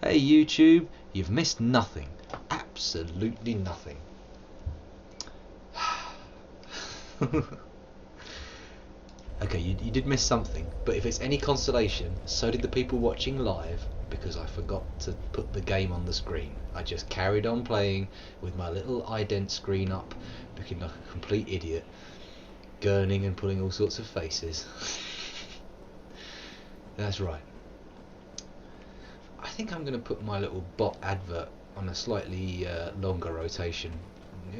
Hey YouTube, you've missed nothing. Absolutely nothing. Okay, you did miss something, but if it's any consolation, so did the people watching live, because I forgot to put the game on the screen. I just carried on playing with my little ident screen up, looking like a complete idiot, gurning and pulling all sorts of faces. That's right. I think I'm going to put my little bot advert on a slightly longer rotation.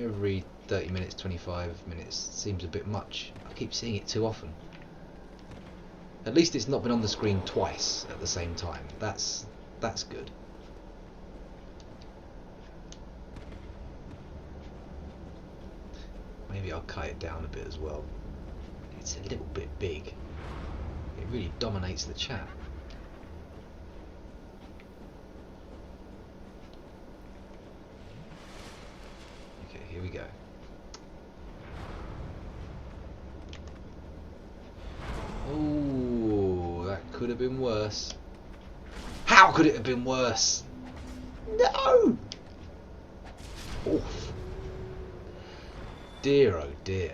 Every 30 minutes, 25 minutes seems a bit much. I keep seeing it too often. At least it's not been on the screen twice at the same time. That's good. Maybe I'll cut it down a bit as well. It's a little bit big. It really dominates the chat. Okay, here we go. Oh, that could have been worse. How could it have been worse? No! Oof. Dear oh dear.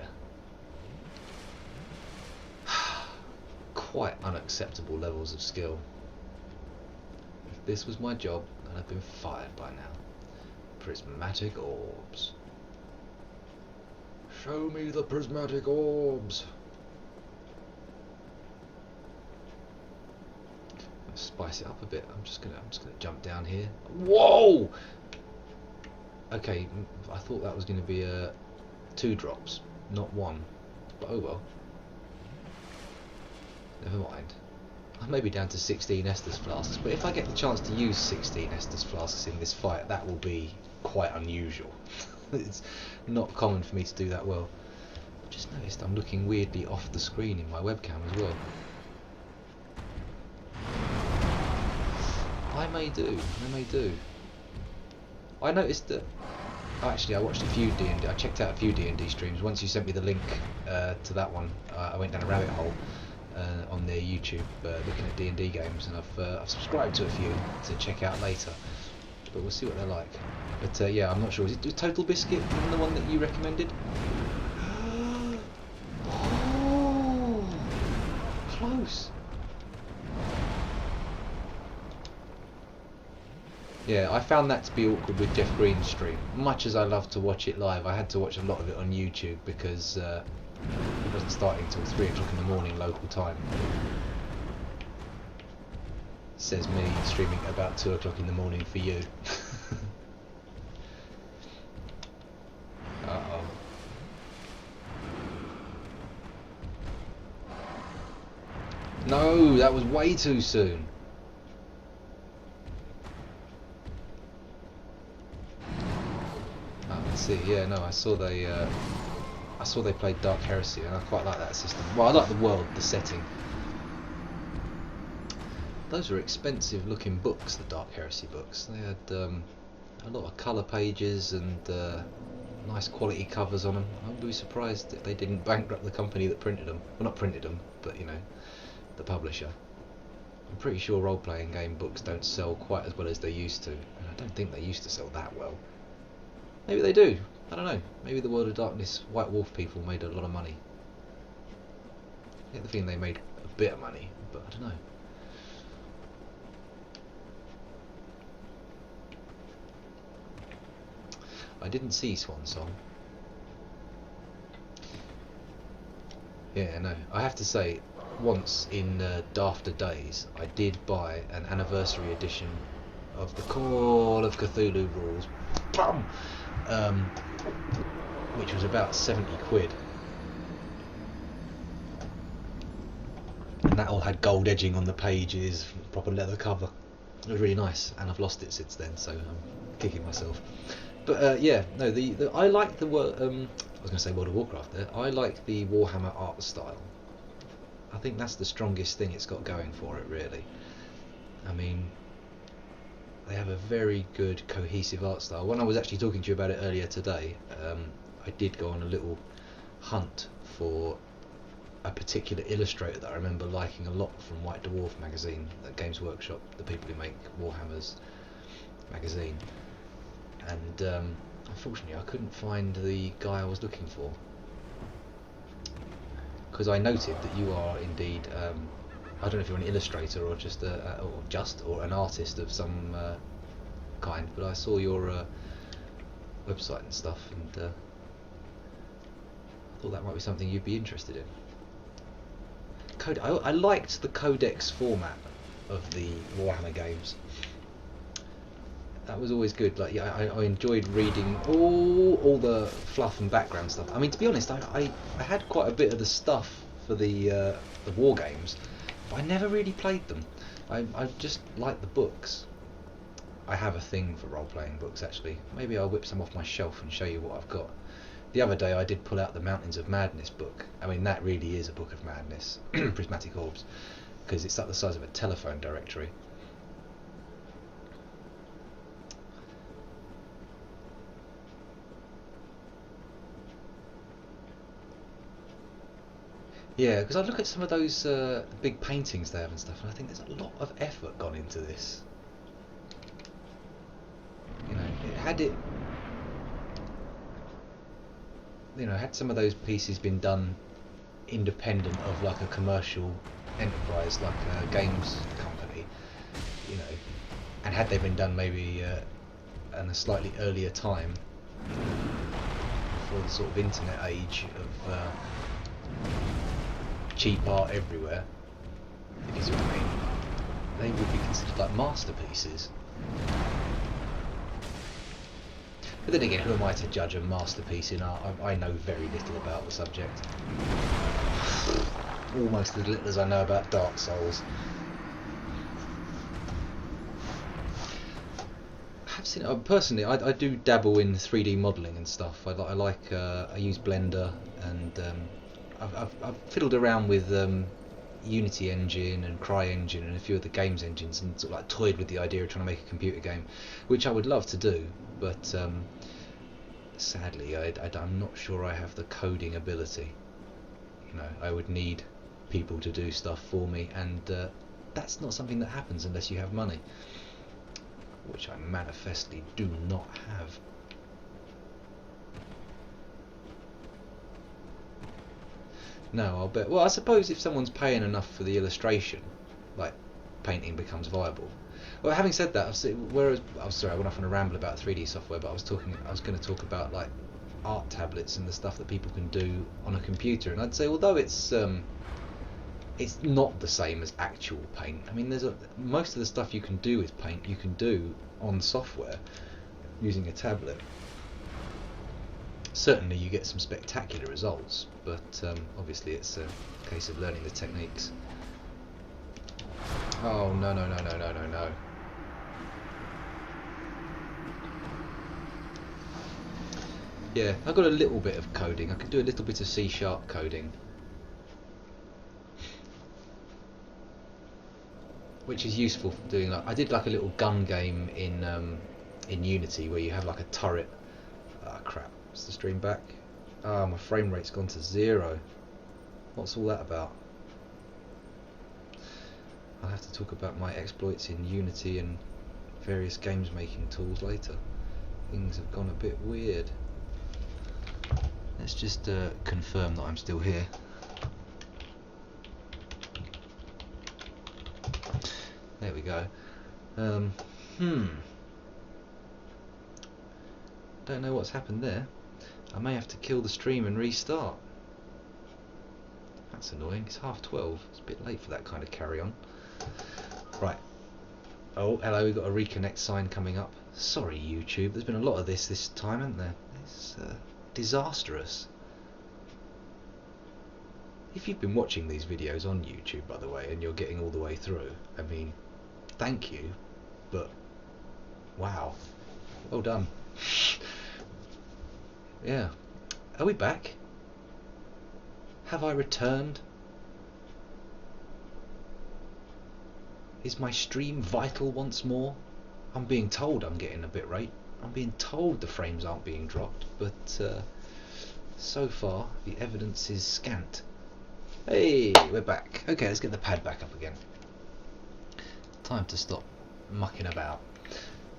Quite unacceptable levels of skill. If this was my job, I'd have been fired by now. Prismatic orbs. Show me the prismatic orbs. Let's spice it up a bit. I'm just gonna jump down here. Whoa! Okay, I thought that was gonna be 2 drops, not 1. But oh well. Never mind. I may be down to 16 Estus flasks, but if I get the chance to use 16 Estus flasks in this fight, that will be quite unusual. It's not common for me to do that well. I just noticed I'm looking weirdly off the screen in my webcam as well. I may do. I noticed that. Actually, I watched a few D&D. I checked out a few D&D streams. Once you sent me the link to that one, I went down a rabbit hole on their YouTube looking at D&D games, and I've subscribed to a few to check out later. But we'll see what they're like. But yeah, I'm not sure. Is it Total Biscuit the one that you recommended? Oh, close. Yeah, I found that to be awkward with Jeff Green's stream. Much as I love to watch it live, I had to watch a lot of it on YouTube because it wasn't starting until 3 o'clock in the morning local time. Says me streaming at about 2 o'clock in the morning for you. Uh-oh. No, that was way too soon. See, yeah, no, I saw they played Dark Heresy, and I quite like that system. Well, I like the world, the setting. Those were expensive looking books, the Dark Heresy books. They had a lot of colour pages and nice quality covers on them. I would be surprised if they didn't bankrupt the company that printed them. Well, not printed them, but you know, the publisher. I'm pretty sure role-playing game books don't sell quite as well as they used to, and I don't think they used to sell that well. Maybe they do. I don't know. Maybe the World of Darkness White Wolf people made a lot of money. I get the feeling they made a bit of money, but I don't know. I didn't see Swan Song. Yeah, no. I have to say, once in Dafter Days, I did buy an anniversary edition of the Call of Cthulhu rules. Bum! Which was about 70 quid, and that all had gold edging on the pages, proper leather cover. It was really nice, and I've lost it since then, so I'm kicking myself. But yeah, no, I like the I was going to say World of Warcraft there. I like the Warhammer art style. I think that's the strongest thing it's got going for it, really. I mean, they have a very good cohesive art style. When I was actually talking to you about it earlier today, I did go on a little hunt for a particular illustrator that I remember liking a lot from White Dwarf magazine, Games Workshop, the people who make Warhammer's magazine. And unfortunately I couldn't find the guy I was looking for, because I noted that you are indeed, I don't know if you're an illustrator or just or an artist of some kind, but I saw your website and stuff, and I thought that might be something you'd be interested in. I liked the codex format of the Warhammer games. That was always good. Like, yeah, I enjoyed reading all the fluff and background stuff. I mean, to be honest, I had quite a bit of the stuff for the war games, but I never really played them. I just liked the books. I have a thing for role-playing books, actually. Maybe I'll whip some off my shelf and show you what I've got. The other day I did pull out the Mountains of Madness book. I mean, that really is a book of madness, Prismatic Orbs, because it's like the size of a telephone directory. Yeah, because I look at some of those big paintings they have and stuff, and I think there's a lot of effort gone into this. You know, had some of those pieces been done independent of like a commercial enterprise, like a games company, you know, and had they been done maybe in a slightly earlier time, before the sort of internet age of cheap art everywhere, if you see what I mean, they would be considered like masterpieces. But then again, who am I to judge a masterpiece in art? I know very little about the subject. Almost as little as I know about Dark Souls. I've seen personally. I do dabble in 3D modelling and stuff. I use Blender, and I've fiddled around with Unity engine and CryEngine and a few of the games engines, and sort of like toyed with the idea of trying to make a computer game, which I would love to do, but sadly I'm not sure I have the coding ability. You know, I would need people to do stuff for me, and that's not something that happens unless you have money, which I manifestly do not have. No, I'll bet. Well, I suppose if someone's paying enough for the illustration, like, painting becomes viable. Well, having said that, I went off on a ramble about 3D software, but I was going to talk about like art tablets and the stuff that people can do on a computer, and I'd say although it's not the same as actual paint. I mean, most of the stuff you can do with paint you can do on software using a tablet. Certainly you get some spectacular results, but obviously it's a case of learning the techniques. Oh, no. Yeah, I've got a little bit of coding. I can do a little bit of C# coding, which is useful for doing. Like, I did like a little gun game in Unity where you have like a turret. Ah, crap. Is the stream back? Ah, my frame rate's gone to 0. What's all that about? I'll have to talk about my exploits in Unity and various games making tools later. Things have gone a bit weird. Let's just confirm that I'm still here. There we go. Don't know what's happened there. I may have to kill the stream and restart. That's annoying. It's 12:30. It's a bit late for that kind of carry on. Right. Oh, hello. We've got a reconnect sign coming up. Sorry, YouTube. There's been a lot of this time, hasn't there? It's disastrous. If you've been watching these videos on YouTube, by the way, and you're getting all the way through, I mean, thank you, but wow, well done. Yeah. Are we back? Have I returned? Is my stream vital once more? I'm being told I'm getting a bit rate. I'm being told the frames aren't being dropped, but so far the evidence is scant. Hey, we're back. Okay, let's get the pad back up again. Time to stop mucking about.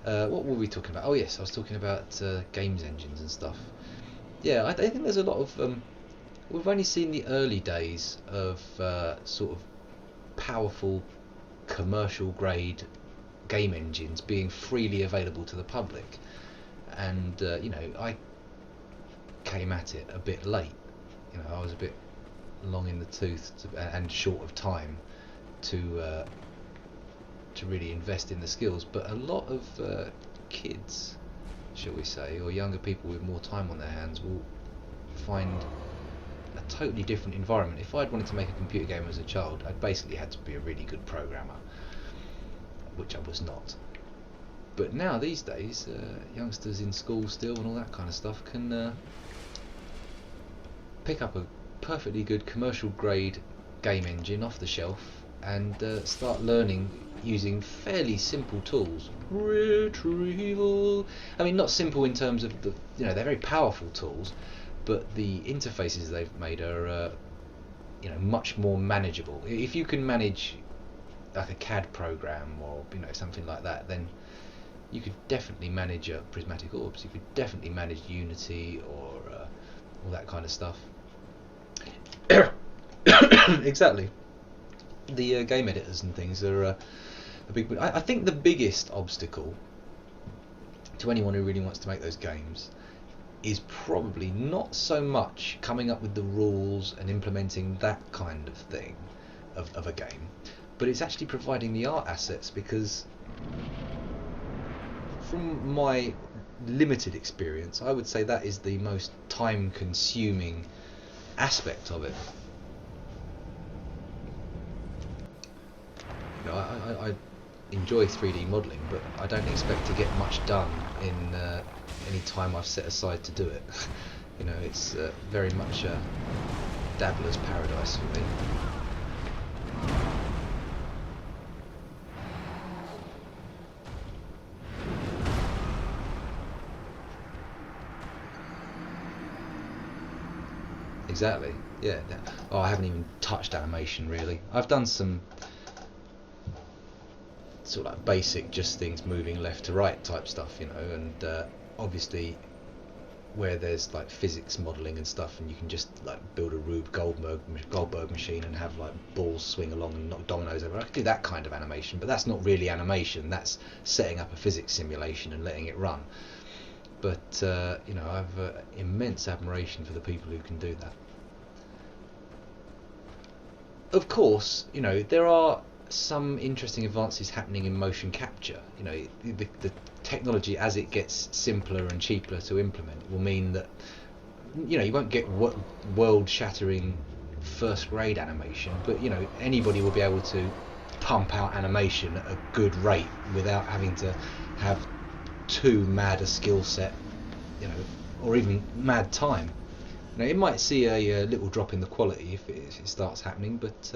What were we talking about? Oh yes, I was talking about games engines and stuff. Yeah, I think there's a lot of... we've only seen the early days of sort of powerful commercial grade game engines being freely available to the public. And, I came at it a bit late. I was a bit long in the tooth and short of time to really invest in the skills, but a lot of kids, shall we say, or younger people with more time on their hands will find a totally different environment. If I'd wanted to make a computer game as a child, I'd basically had to be a really good programmer, which I was not. But now these days, youngsters in school still and all that kind of stuff can pick up a perfectly good commercial grade game engine off the shelf and start learning using fairly simple tools. Retrieval. I mean, not simple in terms of they're very powerful tools, but the interfaces they've made are much more manageable. If you can manage like a CAD program or something like that, then you could definitely manage prismatic orbs. You could definitely manage Unity or all that kind of stuff. Exactly. The game editors and things are a big. I think the biggest obstacle to anyone who really wants to make those games is probably not so much coming up with the rules and implementing that kind of thing of a game, but it's actually providing the art assets, because from my limited experience, I would say that is the most time-consuming aspect of it. I enjoy 3D modelling, but I don't expect to get much done in any time I've set aside to do it. It's very much a dabbler's paradise for me. Exactly. Yeah. Oh, I haven't even touched animation really. I've done some sort of like basic, just things moving left to right type stuff, and obviously where there's like physics modelling and stuff, and you can just like build a Rube Goldberg machine and have like balls swing along and knock dominoes over. I could do that kind of animation, but that's not really animation. That's setting up a physics simulation and letting it run. But I've immense admiration for the people who can do that. Of course, there are some interesting advances happening in motion capture. The technology, as it gets simpler and cheaper to implement, will mean that you won't get world-shattering first-grade animation, but anybody will be able to pump out animation at a good rate without having to have too mad a skill set, or even mad time. It might see a little drop in the quality if it starts happening, but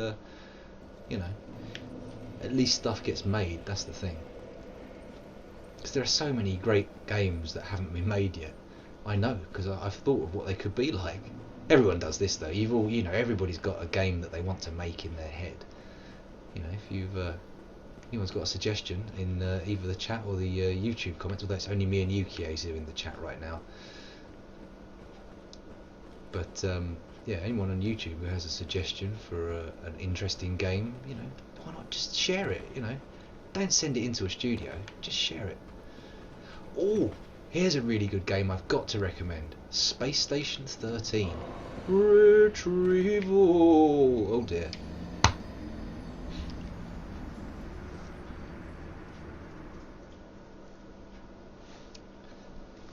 at least stuff gets made. That's the thing. Because there are so many great games that haven't been made yet. I know, because I've thought of what they could be like. Everyone does this though. Everybody's got a game that they want to make in their head. If anyone's got a suggestion in either the chat or the YouTube comments, although it's only me and Yukies who are in the chat right now. But anyone on YouTube who has a suggestion for an interesting game, why not just share it? Don't send it into a studio, just share it. Oh, here's a really good game I've got to recommend: Space Station 13. Retrieval. Oh dear.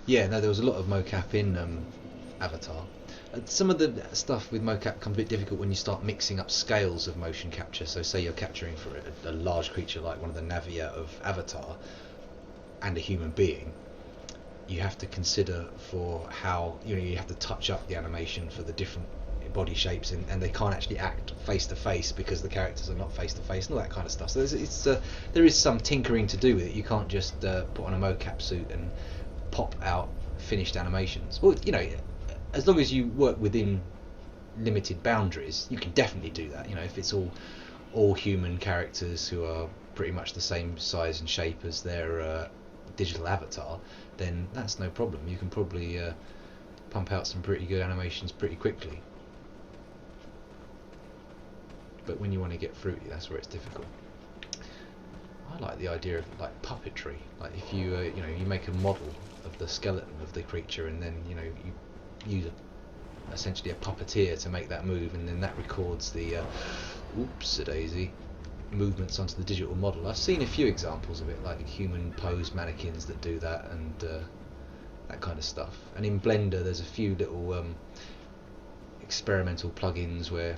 Yeah, no, there was a lot of mocap in Avatar. Some of the stuff with mocap becomes a bit difficult when you start mixing up scales of motion capture. So say you're capturing for a large creature like one of the Navia of Avatar and a human being, you have to consider for how you have to touch up the animation for the different body shapes, and they can't actually act face to face because the characters are not face to face and all that kind of stuff. So there is some tinkering to do with it. You can't just put on a mocap suit and pop out finished animations. Well, as long as you work within limited boundaries, you can definitely do that. You know, if it's all human characters who are pretty much the same size and shape as their digital avatar, then that's no problem. You can probably pump out some pretty good animations pretty quickly. But when you want to get fruity, that's where it's difficult. I like the idea of like puppetry. Like if you you know, you make a model of the skeleton of the creature, and then you know you use essentially a puppeteer to make that move, and then that records the oops-a-daisy movements onto the digital model. I've seen a few examples of it, like human pose mannequins that do that, and that kind of stuff. And in Blender, there's a few little experimental plugins where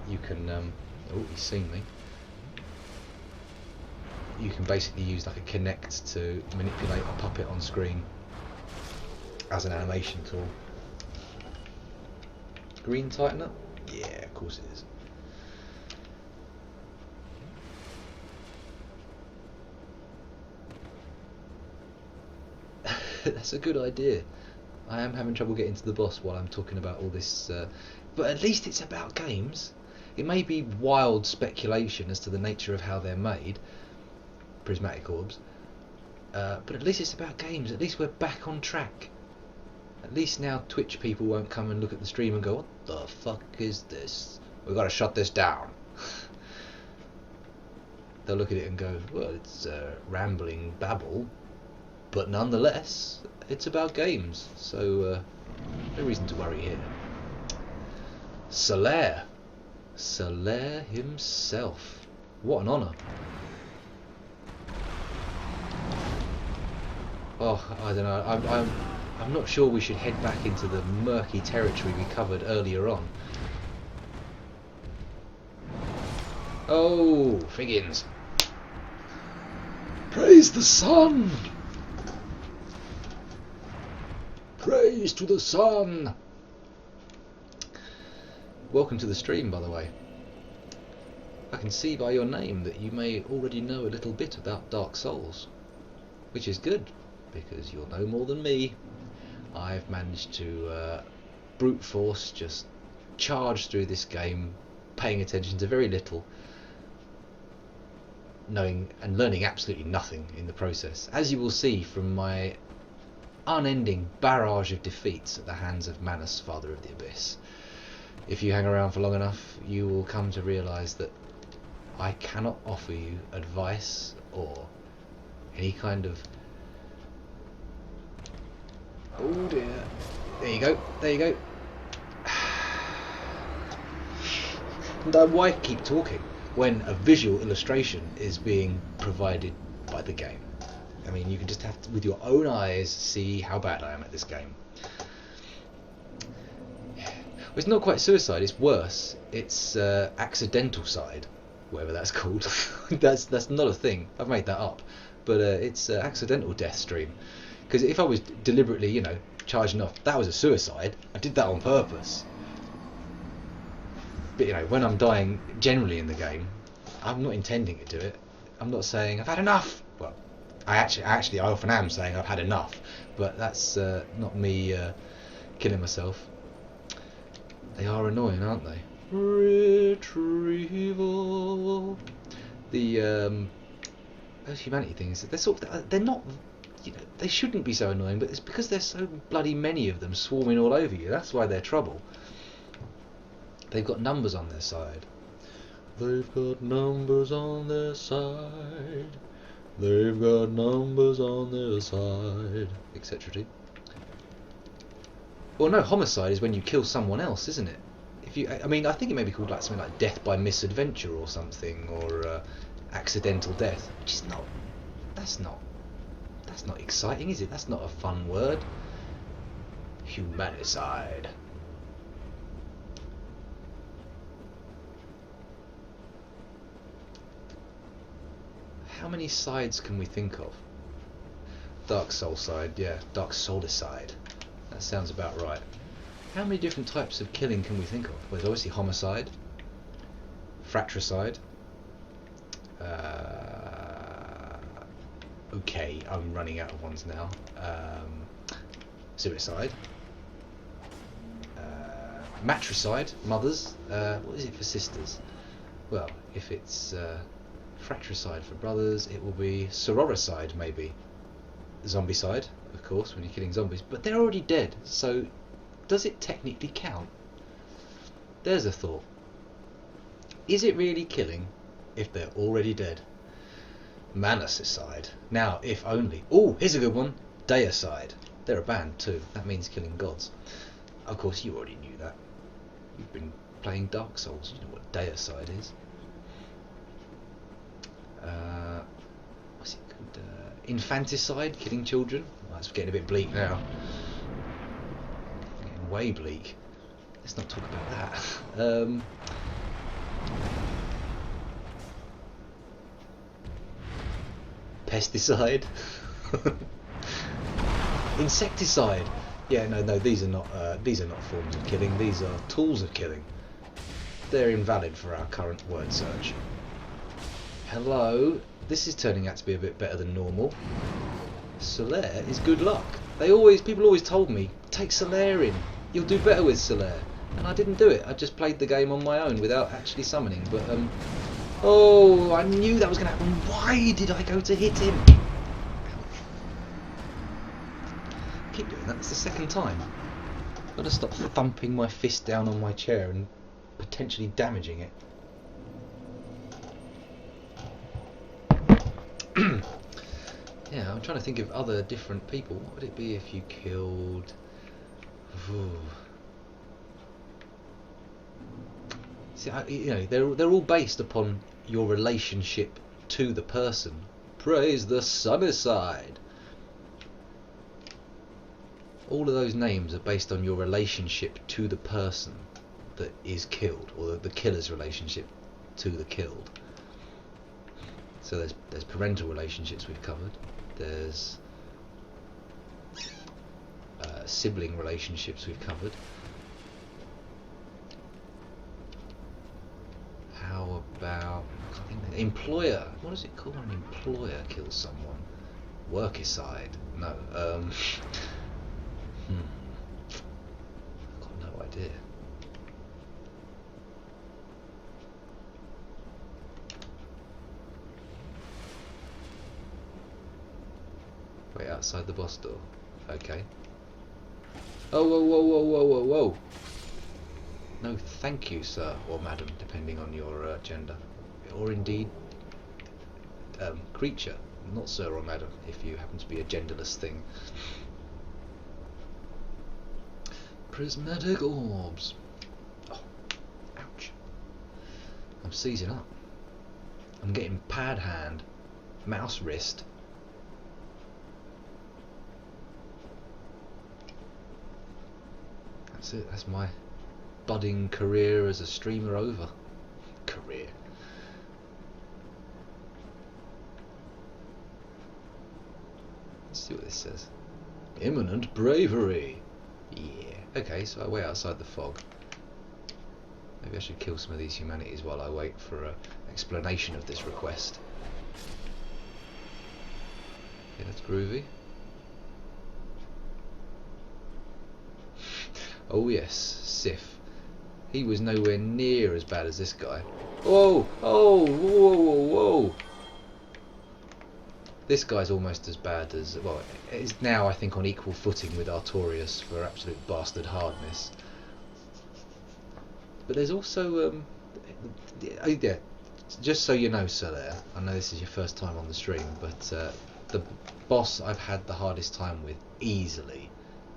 you can oh, he's seen me. You can basically use like a Kinect to manipulate a puppet on screen as an animation tool. Green tightener? Yeah, of course it is. That's a good idea. I am having trouble getting to the boss while I'm talking about all this, but at least it's about games. It may be wild speculation as to the nature of how they're made, prismatic orbs, but at least it's about games. At least we're back on track. At least now Twitch people won't come and look at the stream and go, what the fuck is this? We've got to shut this down. They'll look at it and go, well, it's rambling babble, but nonetheless, it's about games, so no reason to worry here. Solaire himself. What an honour. Oh, I don't know. I'm not sure we should head back into the murky territory we covered earlier on. Oh, Figgins. Praise the sun! Praise to the sun! Welcome to the stream, by the way. I can see by your name that you may already know a little bit about Dark Souls, which is good, because you'll know more than me. I've managed to brute force, just charge through this game, paying attention to very little, knowing and learning absolutely nothing in the process, as you will see from my unending barrage of defeats at the hands of Manus, Father of the Abyss. If you hang around for long enough, you will come to realise that I cannot offer you advice or any kind of... Oh dear. There you go, there you go. And why keep talking when a visual illustration is being provided by the game? I mean, you can just have to, with your own eyes, see how bad I am at this game. Well, it's not quite suicide, it's worse. It's accidental side, whatever that's called. that's not a thing, I've made that up. But it's accidental death stream. Because if I was deliberately, you know, charging off, that was a suicide. I did that on purpose. But, you know, when I'm dying generally in the game, I'm not intending to do it. I'm not saying, I've had enough. Well, I often am saying I've had enough. But that's not me killing myself. They are annoying, aren't they? Retrieval. The those humanity things, they're not, you know, they shouldn't be so annoying, but it's because there's so bloody many of them swarming all over you. That's why they're trouble. They've got numbers on their side. They've got numbers on their side. They've got numbers on their side, etc. Well, no, homicide is when you kill someone else, isn't it? If you, I mean, I think it may be called like something like death by misadventure or something, or accidental death, which is not. That's not exciting, is it? That's not a fun word. Humanicide. How many sides can we think of? Dark Soul side, yeah, Dark Soulicide. That sounds about right. How many different types of killing can we think of? Well, there's obviously homicide, fratricide. Okay, I'm running out of ones now. Suicide. matricide, mothers. What is it for sisters? Well, if it's fratricide for brothers, it will be sororicide, maybe. Zombicide, of course, when you're killing zombies. But they're already dead, so does it technically count? There's a thought. Is it really killing if they're already dead? Manicide. Now, if only. Oh, here's a good one. Deicide. They're a band too. That means killing gods. Of course, you already knew that. You've been playing Dark Souls. You know what Deicide is. What's it called? Infanticide, killing children. Well, that's getting a bit bleak now. Getting way bleak. Let's not talk about that. Pesticide. Insecticide. Yeah, no, these are not forms of killing. These are tools of killing. They're invalid for our current word search. Hello. This is turning out to be a bit better than normal. Solaire is good luck. People always told me, take Solaire in. You'll do better with Solaire. And I didn't do it. I just played the game on my own without actually summoning. But oh, I knew that was going to happen. Why did I go to hit him? Keep doing that. It's the second time. I've got to stop thumping my fist down on my chair and potentially damaging it. Yeah, I'm trying to think of other different people. What would it be if you killed... Ooh. See, they're all based upon your relationship to the person. Praise the Sunnyside. All of those names are based on your relationship to the person that is killed, or the killer's relationship to the killed. So there's parental relationships we've covered. There's sibling relationships we've covered. How about employer? What is it called when an employer kills someone? Workicide? No. I've got no idea. Wait outside the boss door. Okay. Oh, whoa, whoa, whoa, whoa, whoa, whoa. No, thank you, sir or madam, depending on your gender, or indeed creature. Not sir or madam, if you happen to be a genderless thing. Prismatic orbs. Oh, ouch. I'm seizing up. I'm getting pad hand, mouse wrist. That's it. That's my budding career as a streamer over. Career. Let's see what this says. Imminent bravery. Yeah. Okay, so I wait outside the fog. Maybe I should kill some of these humanities while I wait for an explanation of this request. Yeah, that's groovy. Oh yes, Sif. He was nowhere near as bad as this guy. Whoa! Oh! Whoa! Whoa! Whoa! This guy's almost as bad as... Well, is now, I think, on equal footing with Artorias for absolute bastard hardness. But there's also... yeah, just so you know, Solaire, I know this is your first time on the stream, but the boss I've had the hardest time with, easily,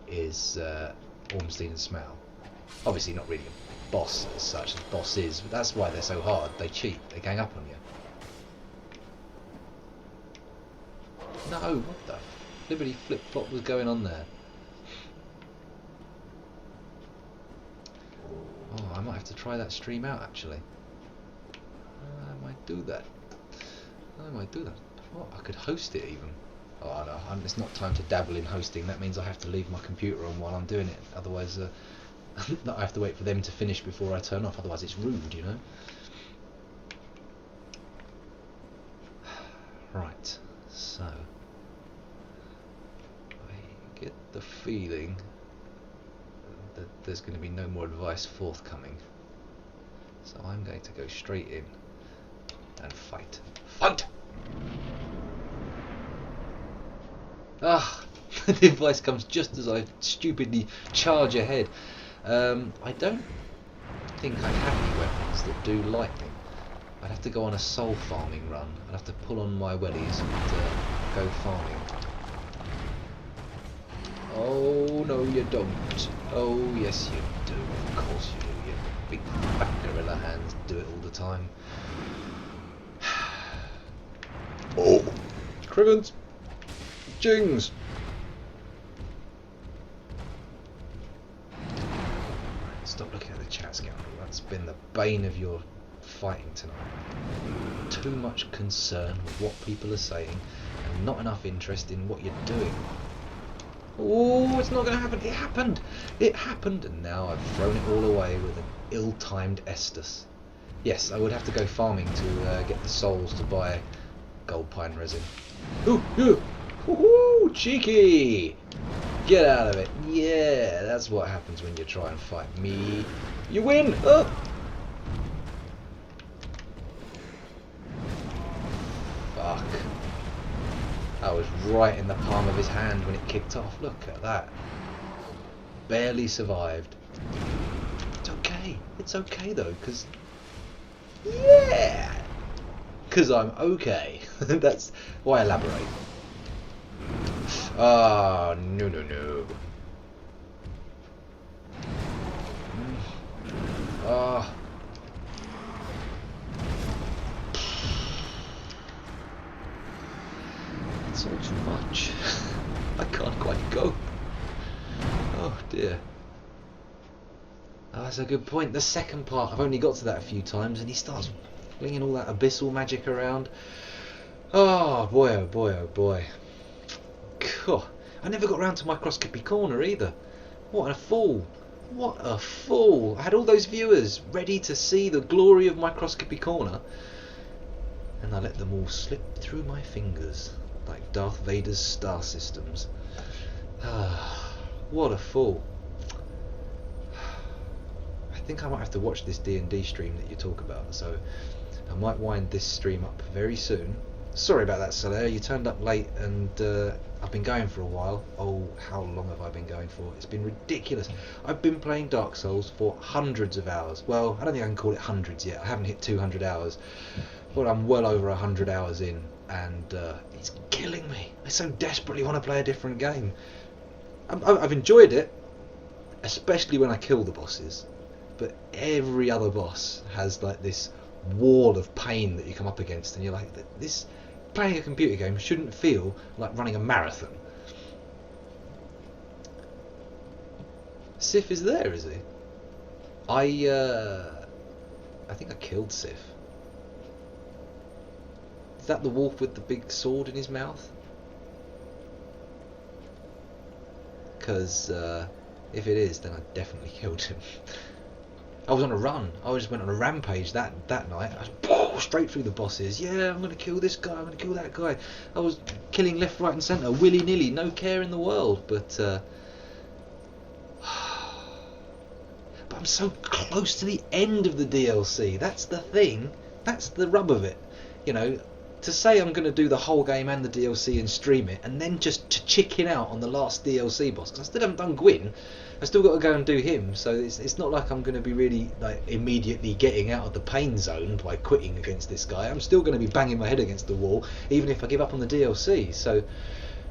is Ormstein and Smell. Obviously not really a boss as such, as boss is, but that's why they're so hard. They cheat, they gang up on you. No, what the flippity flip flop was going on there? Oh, I might have to try that stream out actually. I might do that. Oh, I could host it even. Oh no, it's not time to dabble in hosting. That means I have to leave my computer on while I'm doing it. Otherwise, I have to wait for them to finish before I turn off. Otherwise, it's rude, you know. Right. So, I get the feeling that there's going to be no more advice forthcoming. So I'm going to go straight in and fight. Fight! Ah! The advice comes just as I stupidly charge ahead. I don't think I have any weapons that do lightning. I'd have to go on a soul farming run. I'd have to pull on my wellies and go farming. Oh no you don't. Oh yes you do. Of course you do. You big fat gorilla hands do it all the time. Oh! Crivens! Jings! Stop looking at the chat, scoundrel. That's been the bane of your fighting tonight. Too much concern with what people are saying and not enough interest in what you're doing. Oh, it's not going to happen. It happened. It happened, and now I've thrown it all away with an ill-timed Estus. Yes, I would have to go farming to get the souls to buy gold pine resin. Ooh, ooh, ooh, cheeky! Get out of it. Yeah, that's what happens when you try and fight me. You win! Oh! Fuck. I was right in the palm of his hand when it kicked off. Look at that. Barely survived. It's okay. It's okay though, because... Yeah! Because I'm okay. That's why I elaborate. Ah, no, no, no. Ah. It's all too much. I can't quite go. Oh dear. Oh, that's a good point. The second part, I've only got to that a few times, and he starts flinging all that abyssal magic around. Oh boy, oh boy, oh boy. God, I never got round to Microscopy Corner either. What a fool. What a fool. I had all those viewers ready to see the glory of Microscopy Corner, and I let them all slip through my fingers like Darth Vader's star systems. Ah, what a fool. I think I might have to watch this D&D stream that you talk about, so I might wind this stream up very soon. Sorry about that, Solaire. You turned up late, and I've been going for a while. Oh, how long have I been going for? It's been ridiculous. I've been playing Dark Souls for hundreds of hours. Well, I don't think I can call it hundreds yet. I haven't hit 200 hours, but I'm well over 100 hours in, and it's killing me. I so desperately want to play a different game. I've enjoyed it, especially when I kill the bosses, but every other boss has like this wall of pain that you come up against, and you're like, this playing a computer game shouldn't feel like running a marathon. Sif is there, is he? I think I killed Sif. Is that the wolf with the big sword in his mouth? Because if it is, then I definitely killed him. I was on a run. I just went on a rampage that night. I was straight through the bosses. Yeah, I'm going to kill this guy. I'm going to kill that guy. I was killing left, right and centre, willy-nilly, no care in the world. But I'm so close to the end of the DLC. That's the thing. That's the rub of it. You know, to say I'm going to do the whole game and the DLC and stream it, and then just to chicken out on the last DLC boss, because I still haven't done Gwyn. I still got to go and do him, so it's not like I'm going to be really like immediately getting out of the pain zone by quitting against this guy. I'm still going to be banging my head against the wall, even if I give up on the DLC. So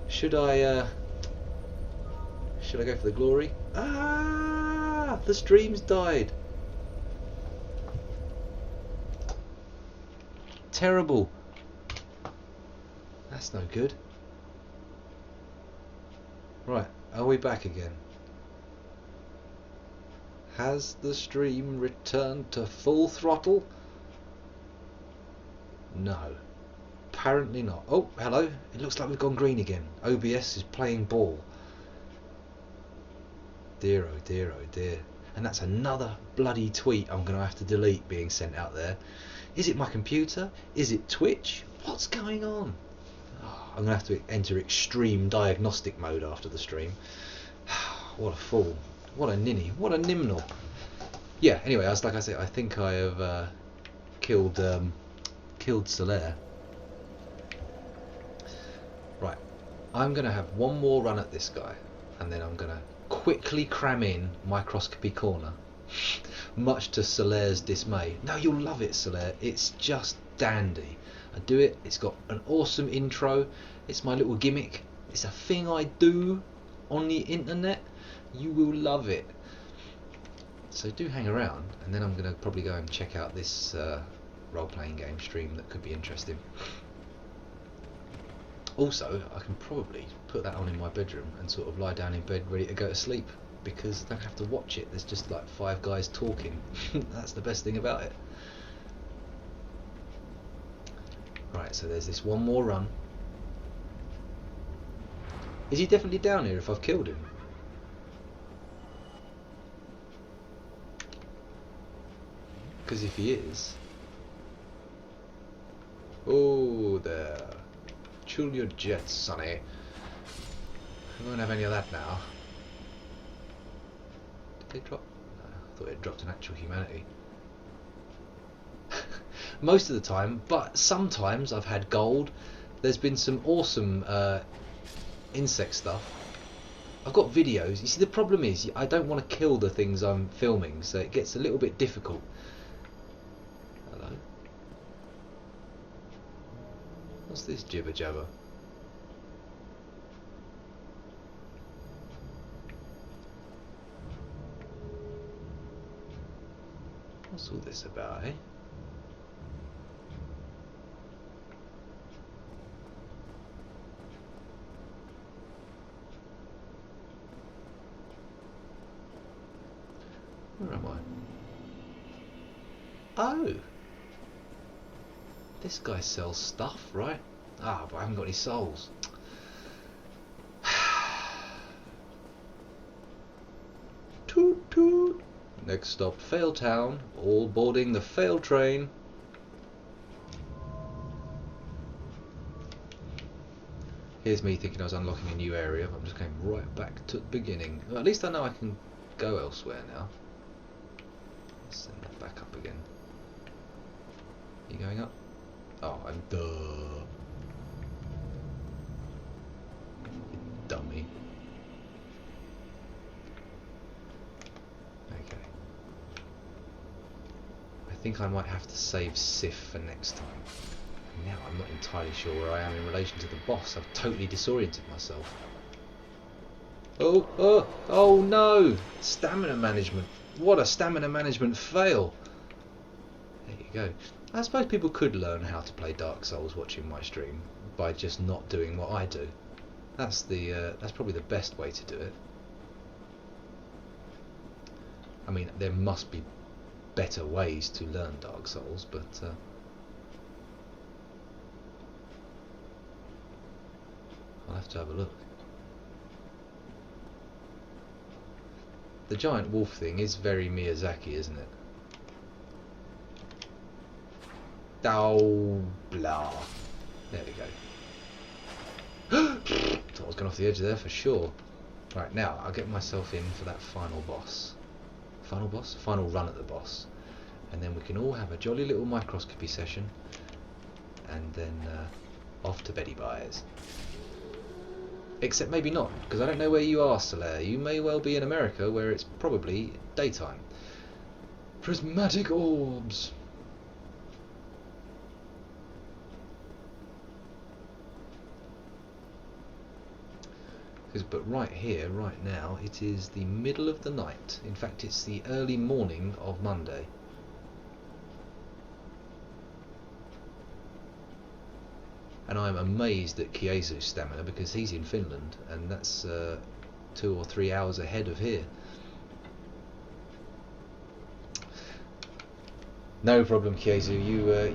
should I go for the glory? Ah, the stream's died. Terrible. That's no good. Right, are we back again? Has the stream returned to full throttle? No. Apparently not. Oh, hello. It looks like we've gone green again. OBS is playing ball. Dear oh dear oh dear. And that's another bloody tweet I'm going to have to delete being sent out there. Is it my computer? Is it Twitch? What's going on? Oh, I'm going to have to enter extreme diagnostic mode after the stream. What a fool. What a ninny. What a nimnal. Yeah, anyway, like I said, I think I have killed Solaire. Right, I'm going to have one more run at this guy, and then I'm going to quickly cram in Microscopy Corner, much to Solaire's dismay. No, you'll love it, Solaire. It's just dandy. I do it. It's got an awesome intro. It's my little gimmick. It's a thing I do on the internet. You will love it. So do hang around, and then I'm going to probably go and check out this role-playing game stream that could be interesting. Also, I can probably put that on in my bedroom and sort of lie down in bed ready to go to sleep, because I don't have to watch it. There's just like 5 guys talking. That's the best thing about it. Right, so there's this one more run. Is he definitely down here if I've killed him? Because if he is... Oh, there. Chill your jets, sonny. I won't have any of that now. Did they drop? No, I thought it dropped an actual humanity. Most of the time, but sometimes I've had gold. There's been some awesome insect stuff. I've got videos. You see, the problem is I don't want to kill the things I'm filming, so it gets a little bit difficult. Hello. What's this jibber jabber? What's all this about, eh? Where am I? Oh! This guy sells stuff, right? Ah, but I haven't got any souls. Toot toot! Next stop, Fail Town. All boarding the Fail train. Here's me thinking I was unlocking a new area, but I'm just going right back to the beginning. Well, at least I know I can go elsewhere now. Send that back up again. Are you going up? Oh, I'm duh. You dummy. Okay. I think I might have to save Sif for next time. Now I'm not entirely sure where I am in relation to the boss. I've totally disoriented myself. Oh no! Stamina management. What a stamina management fail! There you go. I suppose people could learn how to play Dark Souls watching my stream by just not doing what I do. That's probably the best way to do it. I mean, there must be better ways to learn Dark Souls, but I'll have to have a look. The giant wolf thing is very Miyazaki, isn't it? Oh, blah. There we go. Thought I was going off the edge there for sure. Right, now I'll get myself in for that final boss. Final boss? Final run at the boss. And then we can all have a jolly little microscopy session. And then off to Betty Byers. Except maybe not, because I don't know where you are, Solaire. You may well be in America, where it's probably daytime. Prismatic orbs. But right here, right now, it is the middle of the night. In fact, it's the early morning of Monday. And I'm amazed at Kiezu's stamina, because he's in Finland, and that's 2 or 3 hours ahead of here. No problem, Kiezu.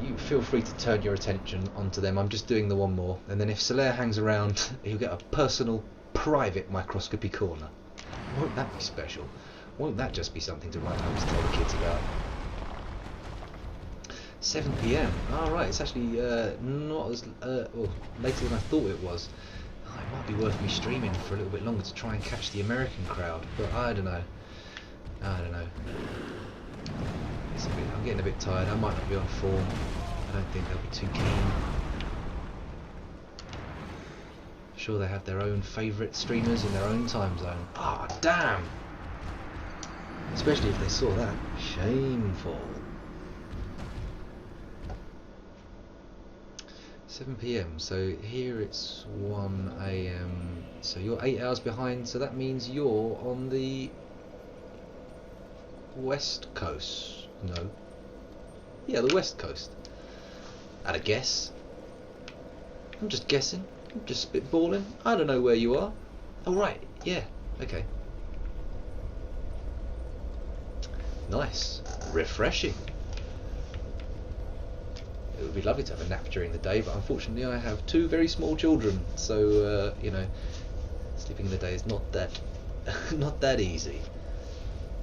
You feel free to turn your attention onto them. I'm just doing the one more, and then if Solaire hangs around, he'll get a personal, private microscopy corner. Won't that be special? Won't that just be something to write home to tell the kids about? 7 PM. Alright, it's actually not as later than I thought it was. Oh, it might be worth me streaming for a little bit longer to try and catch the American crowd, but I don't know. I don't know. I'm getting a bit tired. I might not be on form. I don't think they'll be too keen. I'm sure they have their own favourite streamers in their own time zone. Ah, damn! Especially if they saw that. Shameful. 7 PM, so here it's 1 AM, so you're 8 hours behind, so that means you're on the west coast. No. Yeah, the west coast. At a guess. I'm just guessing. I'm just spitballing. I don't know where you are. Oh, right. Yeah. Okay. Nice. Refreshing. It would be lovely to have a nap during the day, but unfortunately I have 2 very small children, so you know, sleeping in the day is not that not that easy.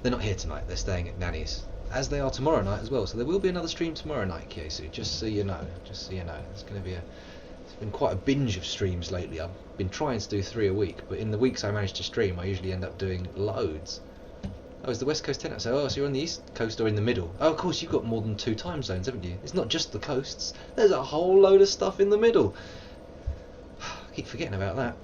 They're not here tonight. They're staying at Nanny's, as they are tomorrow night as well. So there will be another stream tomorrow night, Kiesu. Just so you know. Just so you know. It's going to be It's been quite a binge of streams lately. I've been trying to do 3 a week, but in the weeks I manage to stream, I usually end up doing loads. Oh, it's the West Coast 10 hours. So you're on the East Coast or in the middle? Oh, of course, you've got more than 2 time zones, haven't you? It's not just the coasts. There's a whole load of stuff in the middle. I keep forgetting about that.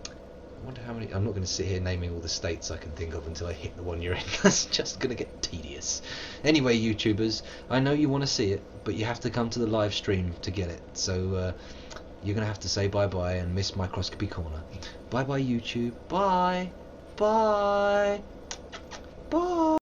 I wonder how many... I'm not going to sit here naming all the states I can think of until I hit the one you're in. That's just going to get tedious. Anyway, YouTubers, I know you want to see it, but you have to come to the live stream to get it. So you're going to have to say bye-bye and miss Microscopy Corner. Bye-bye, YouTube. Bye. Bye. Bye.